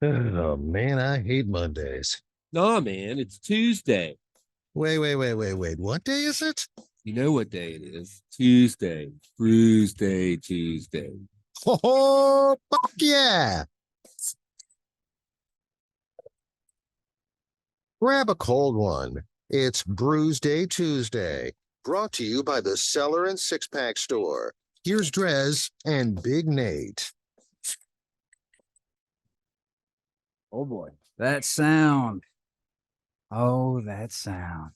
Oh man, I hate Mondays. Nah, man, it's Tuesday. Wait. What day is it? You know what day it is? Tuesday. Brewsday, Tuesday. Oh, fuck yeah. Grab a cold one. It's Brewsday Tuesday, brought to you by the Cellar and Six Pack Store. Here's DreZ and Big Nate. Oh boy. That sound. Oh, that sound.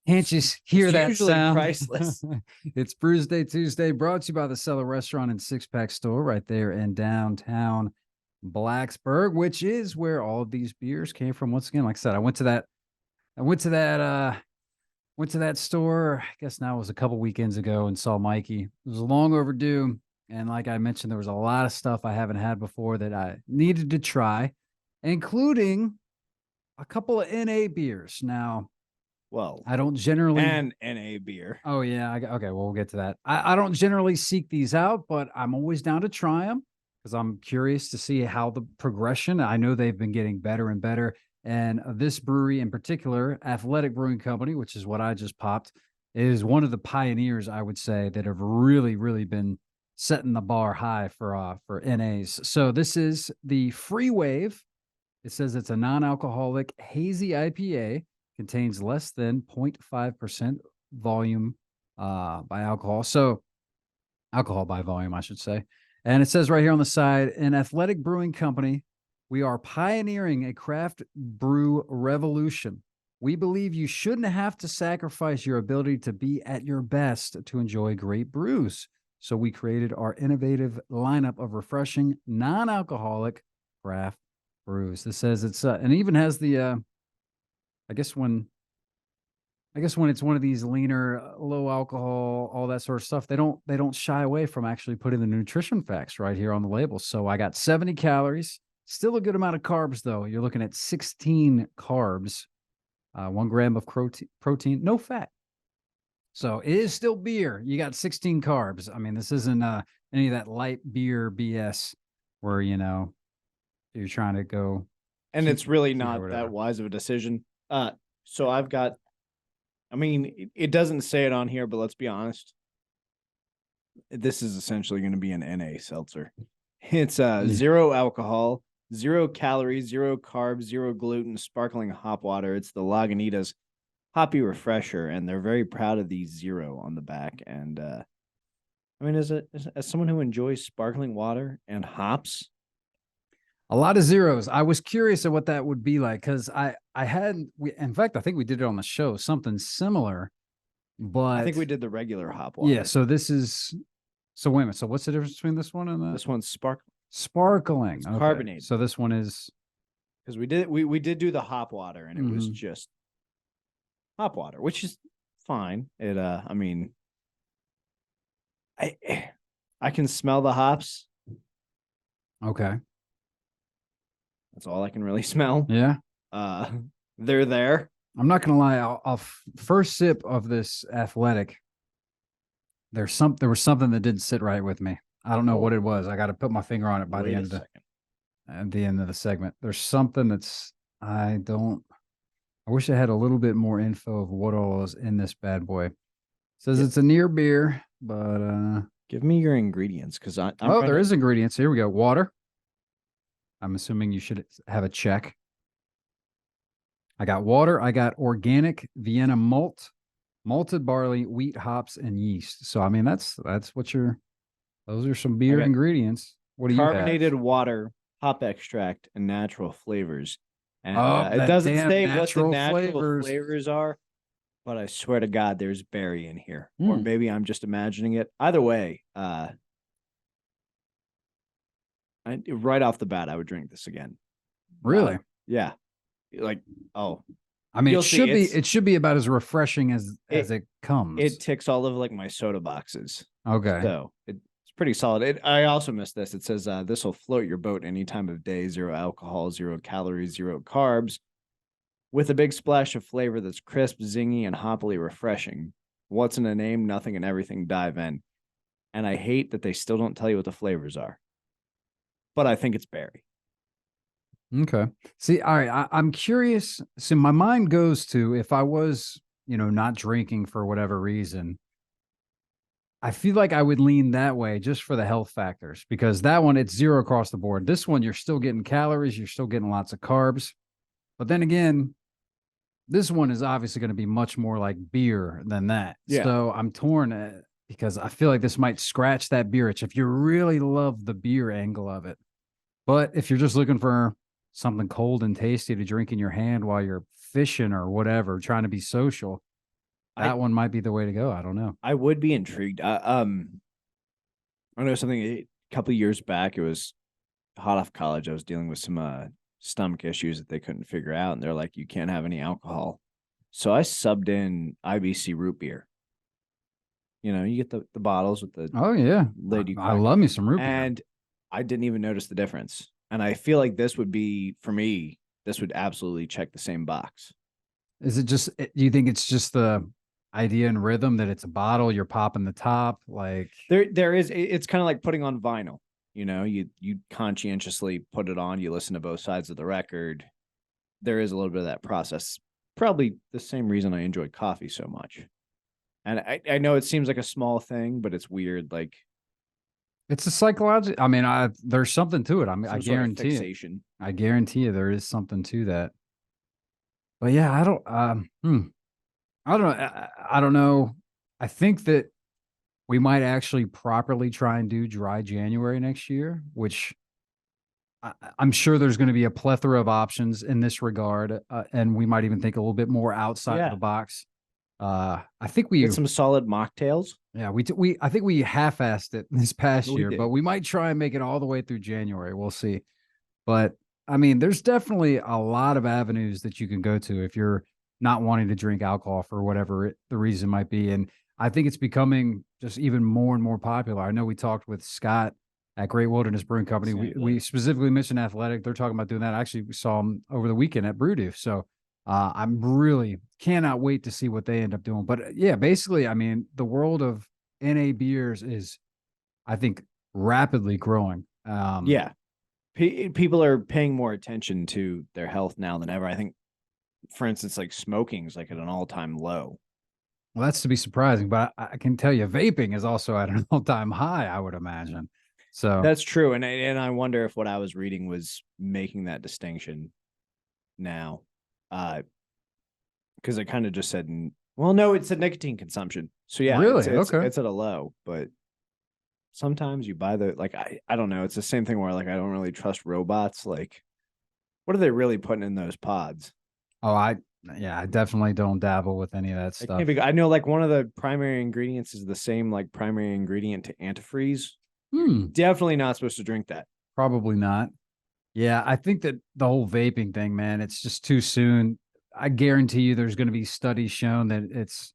Can't you hear It's that usually sound? priceless. It's Brewsday Tuesday, brought to you by the Cellar Restaurant and Six Pack Store right there in downtown Blacksburg, which is where all of these beers came from. Once again, like I said, I went to that store, I guess now it was a couple weekends ago, and saw Mikey. It was long overdue. And like I mentioned, there was a lot of stuff I haven't had before that I needed to try, including a couple of NA beers. Now, Well, I don't generally. and NA beer. Oh, yeah. Okay. Well, we'll get to that. I don't generally seek these out, but I'm always down to try them because I'm curious to see how the progression. I know they've been getting better and better. And this brewery in particular, Athletic Brewing Company, which is what I just popped, is one of the pioneers, I would say, that have really been setting the bar high for NAs. So this is the Free Wave. It says it's a non-alcoholic hazy IPA, contains less than 0.5% volume by alcohol. So alcohol by volume, I should say. And it says right here on the side, an Athletic Brewing Company, we are pioneering a craft brew revolution. We believe you shouldn't have to sacrifice your ability to be at your best to enjoy great brews. So we created our innovative lineup of refreshing, non-alcoholic craft brews. This says it's and even has the I guess when it's one of these leaner, low alcohol, all that sort of stuff, they don't shy away from actually putting the nutrition facts right here on the label. So I got 70 calories, still a good amount of carbs though. You're looking at 16 carbs, 1 gram of protein, no fat. So it is still beer. You got 16 carbs. I mean, this isn't any of that light beer BS where you're trying to go. And it's really not whatever. that wise of a decision. So I've got, I mean, it doesn't say it on here, but let's be honest. This is essentially going to be an NA seltzer. It's zero alcohol, 0 calories, 0 carbs, 0 gluten, sparkling hop water. It's the Lagunitas Hoppy Refresher, and they're very proud of the 0 on the back. And I mean, as someone who enjoys sparkling water and hops, a lot of zeros. I was curious of what that would be like because in fact, I think we did it on the show, something similar. But I think we did the regular hop water. Yeah. So wait a minute. So what's the difference between this one and this one's sparkling? Sparkling. It's okay. carbonated. So this one is because we did do the hop water, and it was just hop water, which is fine. It I mean, I can smell the hops. Okay. That's all I can really smell. Yeah. They're there. I'm not gonna lie. I'll first sip of this Athletic. There was something that didn't sit right with me. I don't know what it was. I got to put my finger on it by the end of the segment. There's something I wish I had a little bit more info of what all is in this bad boy. It says it's a near beer, but give me your ingredients because there is ingredients. Here we go. Water. I'm assuming you should have a check. I got water. I got organic Vienna malt, malted barley, wheat, hops, and yeast. So I mean, those are some beer ingredients. What do you have? Carbonated water, hop extract, and natural flavors. And it doesn't say what the natural flavors are, but I swear to God, there's berry in here. Or maybe I'm just imagining it. Either way, right off the bat, I would drink this again. Really? Yeah. Like, oh. I mean, it should be about as refreshing as it comes. It ticks all of like my soda boxes. Okay. So it's pretty solid. I also missed this. It says this will float your boat any time of day, 0 alcohol, 0 calories, 0 carbs, with a big splash of flavor that's crisp, zingy, and hoppily refreshing. What's in a name? Nothing and everything. Dive in. And I hate that they still don't tell you what the flavors are. But I think it's berry. Okay. See, all right. I'm curious. So my mind goes to if I was, not drinking for whatever reason, I feel like I would lean that way just for the health factors because that one, it's zero across the board. This one, you're still getting calories, you're still getting lots of carbs. But then again, this one is obviously going to be much more like beer than that. Yeah. So I'm torn because I feel like this might scratch that beer itch if you really love the beer angle of it. But if you're just looking for something cold and tasty to drink in your hand while you're fishing or whatever, trying to be social, that one might be the way to go. I don't know. I would be intrigued. I know something a couple of years back. It was hot off college. I was dealing with some stomach issues that they couldn't figure out, and they're like, "You can't have any alcohol." So I subbed in IBC root beer. You get the bottles with the Oh yeah, lid. I love me some root beer. And I didn't even notice the difference. And I feel like this would be for me. This would absolutely check the same box. Is it just? Do you think it's just the idea and rhythm that it's a bottle, you're popping the top, like there is. It's kind of like putting on vinyl. You conscientiously put it on. You listen to both sides of the record. There is a little bit of that process. Probably the same reason I enjoy coffee so much. And I know it seems like a small thing, but it's weird. Like it's a psychological. I mean, there's something to it. I guarantee it. I guarantee you there is something to that. But yeah, I don't. I don't know. I don't know. I think that we might actually properly try and do dry January next year, which I'm sure there's going to be a plethora of options in this regard, and we might even think a little bit more outside of the box. I think we get some solid mocktails. Yeah, I think we half-assed it this past year, did. but we might try and make it all the way through January. We'll see. But I mean, there's definitely a lot of avenues that you can go to if you're not wanting to drink alcohol for whatever the reason might be. And I think it's becoming just even more and more popular. I know we talked with Scott at Great Wilderness Brewing Company. We specifically mentioned Athletic. They're talking about doing that. Actually, we saw them over the weekend at Brewsday. So I'm really cannot wait to see what they end up doing. But yeah, basically, I mean, the world of NA beers is, I think, rapidly growing. Yeah. People are paying more attention to their health now than ever. I think, for instance, like smoking is like at an all-time low. Well, that's to be surprising, but I can tell you vaping is also at an all-time high, I would imagine. So that's true. And I wonder if what I was reading was making that distinction now. Because I kind of just said, well, no, it's a nicotine consumption. So yeah, really? Okay. It's at a low, but sometimes you buy I don't know. It's the same thing where like, I don't really trust robots. Like, what are they really putting in those pods? Oh, I definitely don't dabble with any of that stuff. I know like one of the primary ingredients is the same like primary ingredient to antifreeze. Definitely not supposed to drink that. Probably not. Yeah, I think that the whole vaping thing, man, it's just too soon. I guarantee you there's going to be studies shown that it's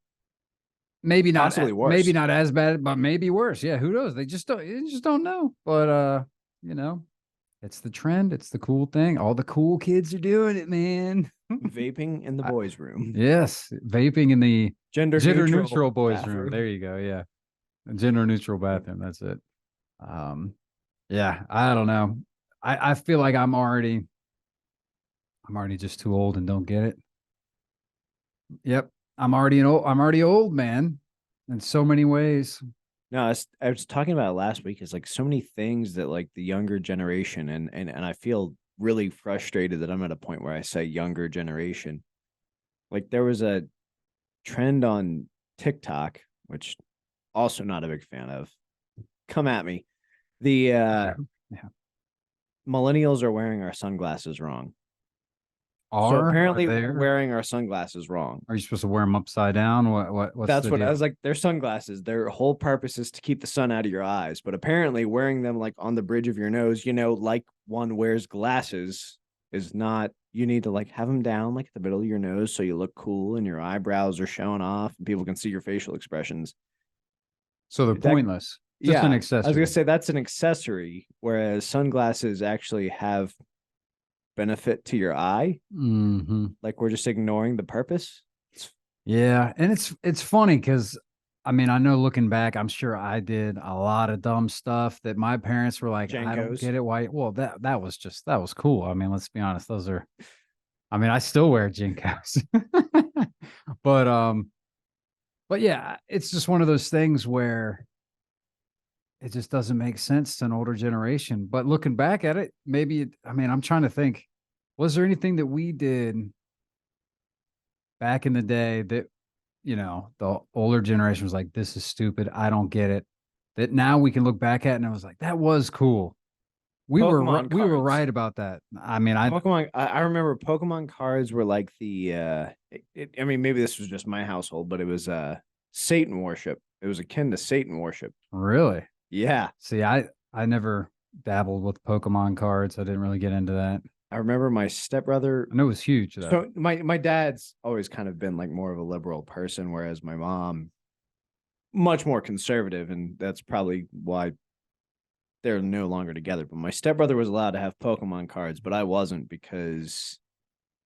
maybe not possibly worse. Maybe not as bad, but maybe worse. Yeah, who knows? They just don't know. But it's the trend, it's the cool thing. All the cool kids are doing it, man. Vaping in the boys' room. Yes, vaping in the gender neutral boys' bathroom. room. There you go. Yeah. A gender neutral bathroom. That's it. Yeah, I don't know. I feel like I'm already just too old and don't get it. Yep. I'm already old, man, in so many ways. No, I was talking about it last week. It's like so many things that like the younger generation and I feel really frustrated that I'm at a point where I say younger generation. Like there was a trend on TikTok, which also not a big fan of. Come at me. The millennials are wearing our sunglasses wrong. So apparently wearing our sunglasses wrong. Are you supposed to wear them upside down? What's That's what deal? I was like. They're sunglasses. Their whole purpose is to keep the sun out of your eyes. But apparently wearing them like on the bridge of your nose, like one wears glasses is not, you need to like have them down like at the middle of your nose so you look cool and your eyebrows are showing off and people can see your facial expressions. So they're pointless. Just an accessory. I was going to say that's an accessory, whereas sunglasses actually have benefit to your eye. Mm-hmm. Like we're just ignoring the purpose. Yeah, and it's funny because I mean, I know looking back, I'm sure I did a lot of dumb stuff that my parents were like, I don't Jenkos. get it. Why? Well, that was cool. I mean, let's be honest. I mean, I still wear Jinkos. but, but yeah, it's just one of those things where it just doesn't make sense to an older generation. But looking back at it, I mean, I'm trying to think, was there anything that we did back in the day that, the older generation was like, this is stupid. I don't get it. That now we can look back at and I was like, that was cool. We were Pokemon we were cards. right about that. I mean, I remember Pokemon cards were like I mean, maybe this was just my household, but it was Satan worship. It was akin to Satan worship. really Yeah. see. I never dabbled with Pokemon cards. I didn't really get into that. I remember my stepbrother. I know it was huge though. So my dad's always kind of been like more of a liberal person, whereas my mom much more conservative, and that's probably why they're no longer together. But my stepbrother was allowed to have Pokemon cards, but I wasn't because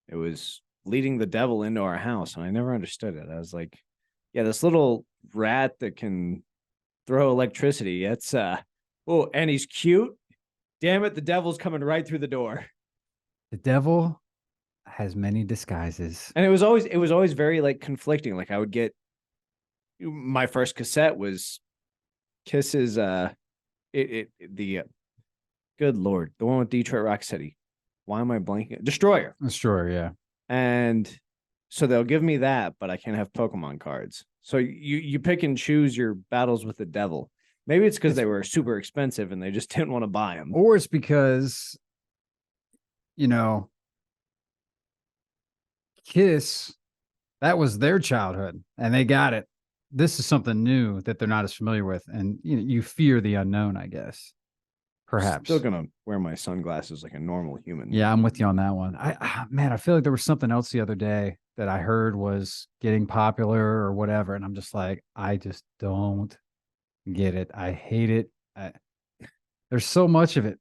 it was leading the devil into our house, and I never understood it. I was like, yeah, this little rat that can throw electricity. It's oh, and he's cute. Damn it, the devil's coming right through the door. The devil has many disguises. And it was always very like conflicting. Like I would get my first cassette was Kiss's good Lord, the one with Detroit Rock City. Why am I blanking? Destroyer. Sure, yeah. And so they'll give me that, but I can't have Pokemon cards. So you pick and choose your battles with the devil. Maybe it's because they were super expensive and they just didn't want to buy them. Or it's because, Kiss, that was their childhood and they got it. This is something new that they're not as familiar with. And you fear the unknown, I guess. Perhaps. Still gonna wear my sunglasses like a normal human. Yeah, I'm with you on that one. Man, I feel like there was something else the other day that I heard was getting popular or whatever. And I'm just like, I just don't get it. I hate it. There's so much of it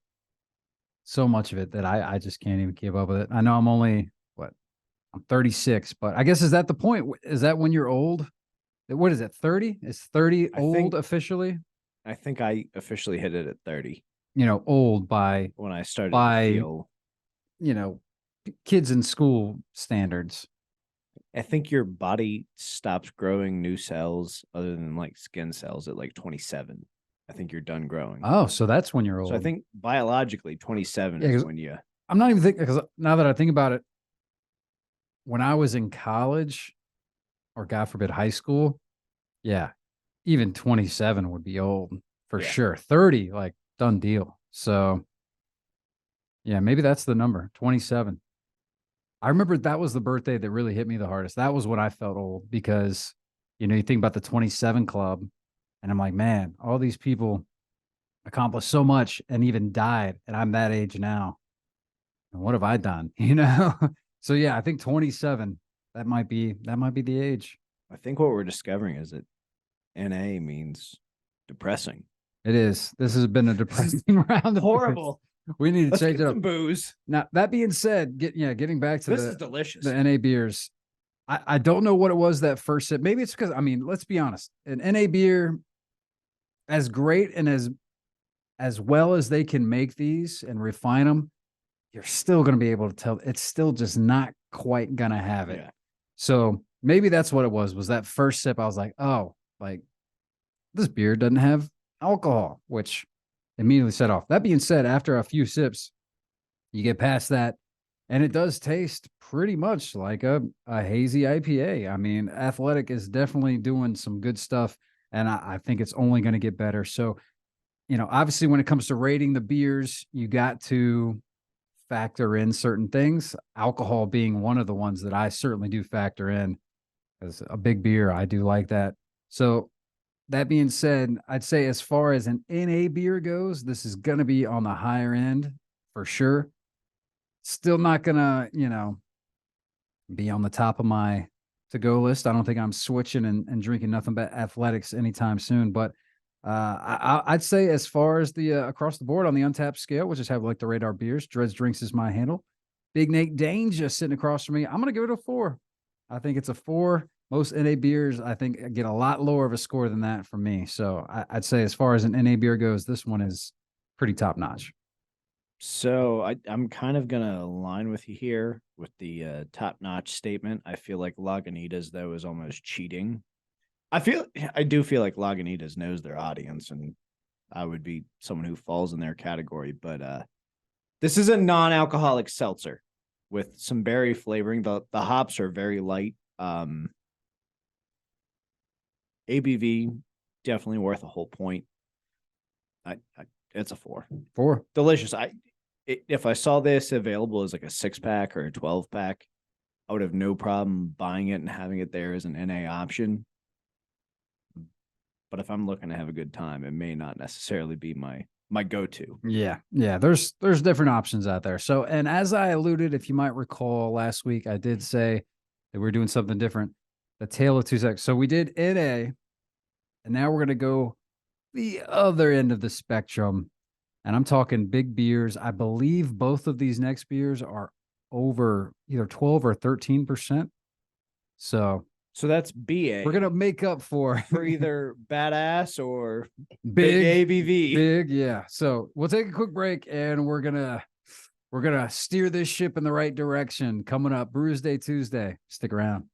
that I just can't even keep up with it. I know I'm only I'm 36, but I guess is that the point? Is that when you're old? What is it? 30? Is 30 old officially? I think I officially hit it at 30. Old by when I started by to feel, kids in school standards. I think your body stops growing new cells other than like skin cells at like 27. I think you're done growing. Oh, so that's when you're old. So I think biologically 27 is when you. I'm not even thinking, because now that I think about it, when I was in college or God forbid high school, yeah, even 27 would be old for sure. 30, like done deal. So yeah, maybe that's the number, 27. I remember that was the birthday that really hit me the hardest. That was when I felt old because, you think about the 27 club and I'm like, man, all these people accomplished so much and even died. And I'm that age now. And what have I done? So yeah, I think 27, that might be the age. I think what we're discovering is that NA means depressing. It is. This has been a depressing round. Horrible. We need to Let's change get it some up. Booze. Now, that being said, getting back to this is delicious. The NA beers. I don't know what it was that first sip. Maybe it's because, let's be honest. An NA beer, as great and as well as they can make these and refine them, you're still going to be able to tell it's still just not quite going to have it. Yeah. So maybe that's what it was that first sip. I was like, oh, like this beer doesn't have alcohol, which immediately set off. That being said, after a few sips, you get past that and it does taste pretty much like a hazy IPA. Athletic is definitely doing some good stuff and I think it's only going to get better. So, obviously when it comes to rating the beers, you got to factor in certain things, alcohol being one of the ones that I certainly do factor in. As a big beer, I do like that. So that being said, I'd say as far as an NA beer goes, this is going to be on the higher end for sure. Still not going to, be on the top of my to-go list. I don't think I'm switching and drinking nothing but athletics anytime soon, but I'd say as far as the across the board on the Untapped scale, we'll just have like the Radar beers. DreZ Drinks is my handle. Big Nate DreZ sitting across from me. I'm going to give it a 4. I think it's a 4. most NA beers, I think, get a lot lower of a score than that from me. So I'd say as far as an NA beer goes, this one is pretty top notch. So I'm kind of gonna align with you here with the top notch statement. I feel like Lagunitas though is almost cheating. I do feel like Lagunitas knows their audience, and I would be someone who falls in their category. But this is a non-alcoholic seltzer with some berry flavoring. The hops are very light. ABV definitely worth a whole point. It's a 4. 4. Delicious. If I saw this available as like a 6-pack or a 12-pack, I would have no problem buying it and having it there as an NA option. But if I'm looking to have a good time, it may not necessarily be my go-to. Yeah. There's different options out there. So, and as I alluded, if you might recall last week, I did say that we're doing something different. The tale of two seconds. So we did NA, and now we're gonna go the other end of the spectrum. And I'm talking big beers. I believe both of these next beers are over either 12 or 13%. So that's BA. we're gonna make up for either badass or big ABV. Big, yeah. So we'll take a quick break, and we're gonna steer this ship in the right direction. Coming up, Brewsday Tuesday. Stick around.